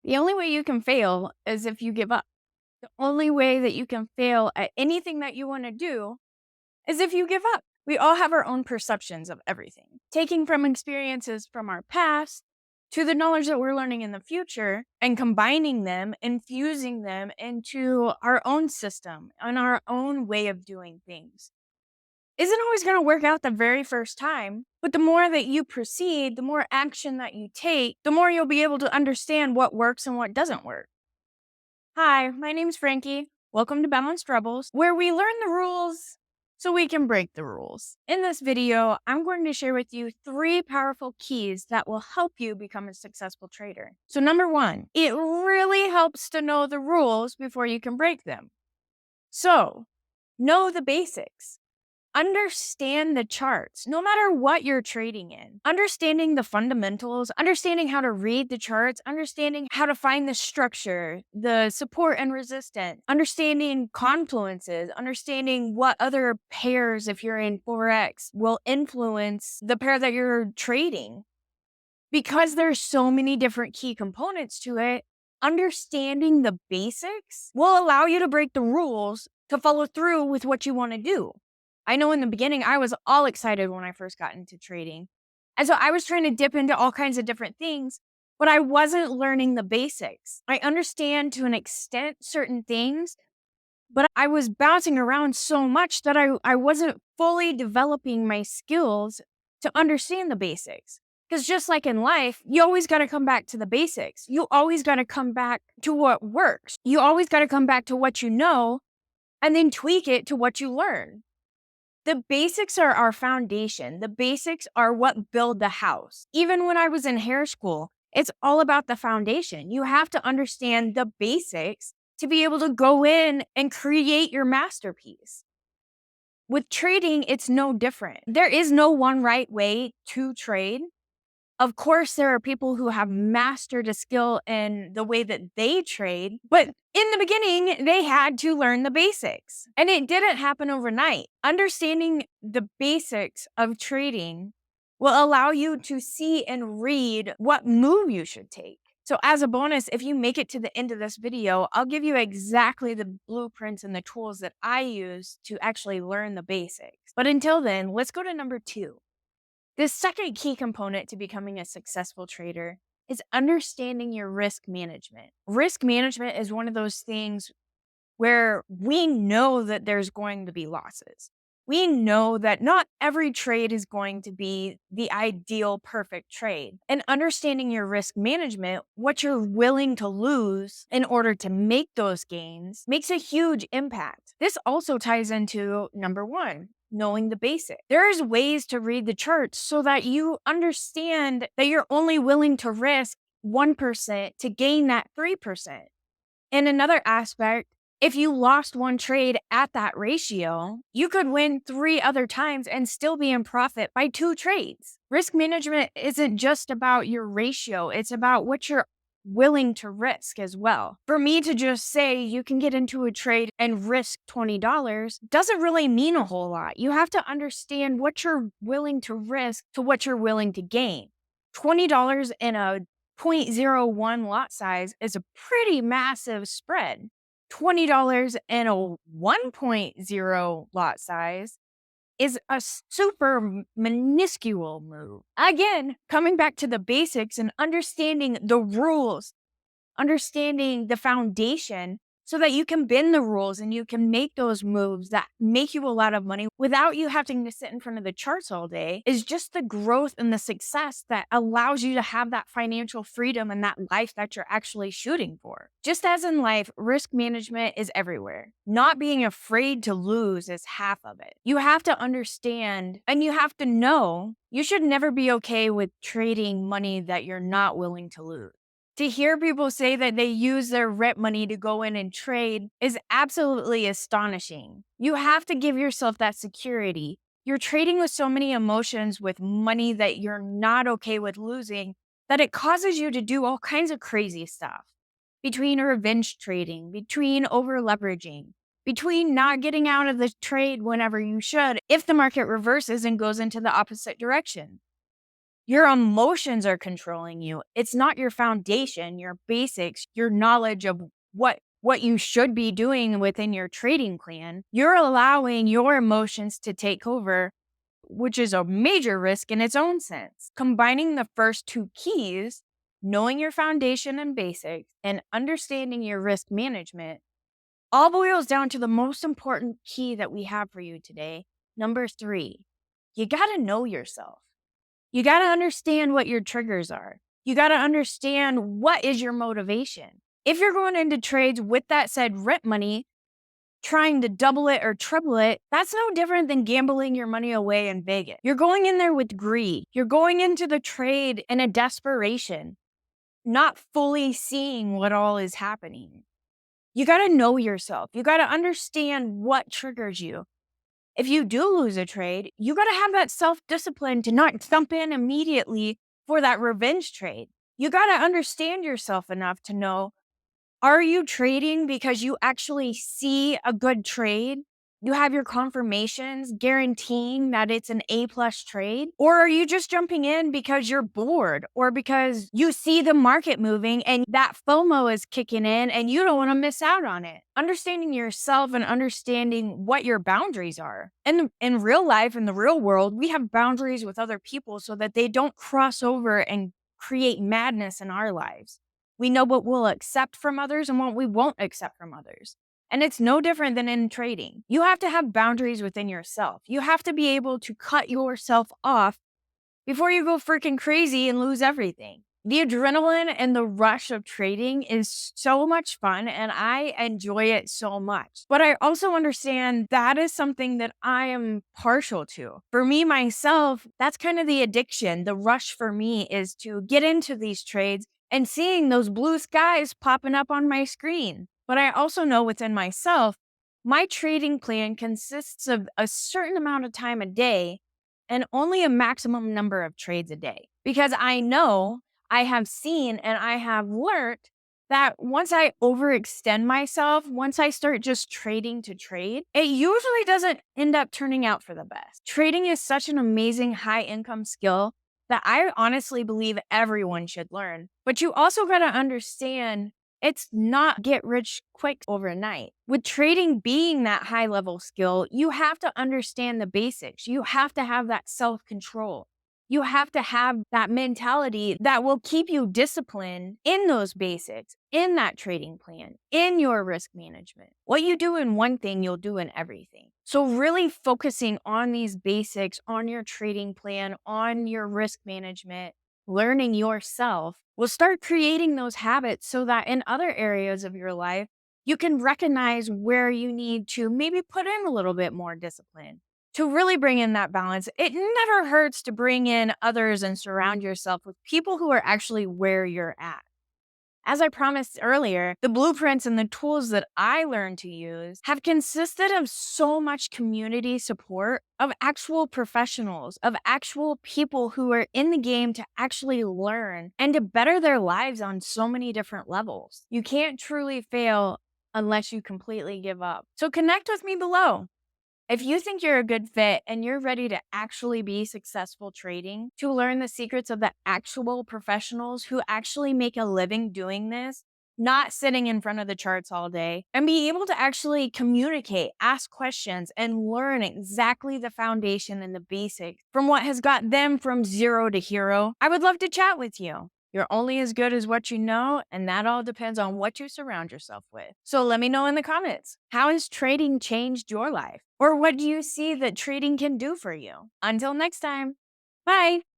The only way you can fail is if you give up. The only way that you can fail at anything that you want to do is if you give up. We all have our own perceptions of everything, taking from experiences from our past to the knowledge that we're learning in the future and combining them, infusing them into our own system and our own way of doing things. Isn't always going to work out the very first time, but the more that you proceed, the more action that you take, the more you'll be able to understand what works and what doesn't work. Hi, my name's Frankie. Welcome to Balanced Rubbles, where we learn the rules so we can break the rules. In this video, I'm going to share with you 3 powerful keys that will help you become a successful trader. So number 1, it really helps to know the rules before you can break them. So, know the basics. Understand the charts, no matter what you're trading in. Understanding the fundamentals, understanding how to read the charts, understanding how to find the structure, the support and resistance, understanding confluences, understanding what other pairs, if you're in Forex, will influence the pair that you're trading. Because there's so many different key components to it, understanding the basics will allow you to break the rules to follow through with what you want to do. I know in the beginning, I was all excited when I first got into trading. And so I was trying to dip into all kinds of different things, but I wasn't learning the basics. I understand to an extent certain things, but I was bouncing around so much that I wasn't fully developing my skills to understand the basics. Because just like in life, you always got to come back to the basics. You always got to come back to what works. You always got to come back to what you know and then tweak it to what you learn. The basics are our foundation. The basics are what build the house. Even when I was in hair school, it's all about the foundation. You have to understand the basics to be able to go in and create your masterpiece. With trading, it's no different. There is no one right way to trade. Of course, there are people who have mastered a skill in the way that they trade, but in the beginning, they had to learn the basics. And it didn't happen overnight. Understanding the basics of trading will allow you to see and read what move you should take. So as a bonus, if you make it to the end of this video, I'll give you exactly the blueprints and the tools that I use to actually learn the basics. But until then, let's go to number 2. The second key component to becoming a successful trader is understanding your risk management. Risk management is one of those things where we know that there's going to be losses. We know that not every trade is going to be the ideal perfect trade. And understanding your risk management, what you're willing to lose in order to make those gains, makes a huge impact. This also ties into number 1, knowing the basic. There's ways to read the charts so that you understand that you're only willing to risk 1% to gain that 3%. In another aspect, if you lost one trade at that ratio, you could win 3 other times and still be in profit by 2 trades. Risk management isn't just about your ratio, it's about what you're willing to risk as well. For me to just say you can get into a trade and risk $20 doesn't really mean a whole lot. You have to understand what you're willing to risk to what you're willing to gain. $20 in a 0.01 lot size is a pretty massive spread. $20 in a 1.0 lot size is a super minuscule move. Again, coming back to the basics and understanding the rules, understanding the foundation so that you can bend the rules and you can make those moves that make you a lot of money without you having to sit in front of the charts all day is just the growth and the success that allows you to have that financial freedom and that life that you're actually shooting for. Just as in life, risk management is everywhere. Not being afraid to lose is half of it. You have to understand and you have to know you should never be okay with trading money that you're not willing to lose. To hear people say that they use their rent money to go in and trade is absolutely astonishing. You have to give yourself that security. You're trading with so many emotions with money that you're not okay with losing that it causes you to do all kinds of crazy stuff. Between revenge trading, between over leveraging, between not getting out of the trade whenever you should if the market reverses and goes into the opposite direction. Your emotions are controlling you. It's not your foundation, your basics, your knowledge of what you should be doing within your trading plan. You're allowing your emotions to take over, which is a major risk in its own sense. Combining the first two keys, knowing your foundation and basics and understanding your risk management, all boils down to the most important key that we have for you today. Number 3, you got to know yourself. You got to understand what your triggers are. You got to understand what is your motivation. If you're going into trades with that said rent money, trying to double it or triple it, that's no different than gambling your money away in Vegas. You're going in there with greed. You're going into the trade in a desperation, not fully seeing what all is happening. You got to know yourself. You got to understand what triggers you. If you do lose a trade, you got to have that self-discipline to not jump in immediately for that revenge trade. You got to understand yourself enough to know, are you trading because you actually see a good trade? You have your confirmations guaranteeing that it's an A+ trade? Or are you just jumping in because you're bored or because you see the market moving and that FOMO is kicking in and you don't want to miss out on it? Understanding yourself and understanding what your boundaries are. And in real life, in the real world, we have boundaries with other people so that they don't cross over and create madness in our lives. We know what we'll accept from others and what we won't accept from others. And it's no different than in trading. You have to have boundaries within yourself. You have to be able to cut yourself off before you go freaking crazy and lose everything. The adrenaline and the rush of trading is so much fun and I enjoy it so much. But I also understand that is something that I am partial to. For me, myself, that's kind of the addiction. The rush for me is to get into these trades and seeing those blue skies popping up on my screen. But I also know within myself, my trading plan consists of a certain amount of time a day and only a maximum number of trades a day. Because I know, I have seen, and I have learned that once I overextend myself, once I start just trading to trade, it usually doesn't end up turning out for the best. Trading is such an amazing high income skill that I honestly believe everyone should learn. But you also got to understand it's not get rich quick overnight. With trading being that high level skill, you have to understand the basics. You have to have that self control. You have to have that mentality that will keep you disciplined in those basics, in that trading plan, in your risk management. What you do in one thing, you'll do in everything. So, really focusing on these basics, on your trading plan, on your risk management, learning yourself will start creating those habits so that in other areas of your life, you can recognize where you need to maybe put in a little bit more discipline to really bring in that balance. It never hurts to bring in others and surround yourself with people who are actually where you're at. As I promised earlier, the blueprints and the tools that I learned to use have consisted of so much community support of actual professionals, of actual people who are in the game to actually learn and to better their lives on so many different levels. You can't truly fail unless you completely give up. So connect with me below. If you think you're a good fit and you're ready to actually be successful trading, to learn the secrets of the actual professionals who actually make a living doing this, not sitting in front of the charts all day, and be able to actually communicate, ask questions, and learn exactly the foundation and the basics from what has got them from zero to hero, I would love to chat with you. You're only as good as what you know, and that all depends on what you surround yourself with. So let me know in the comments, how has trading changed your life? Or what do you see that trading can do for you? Until next time, bye.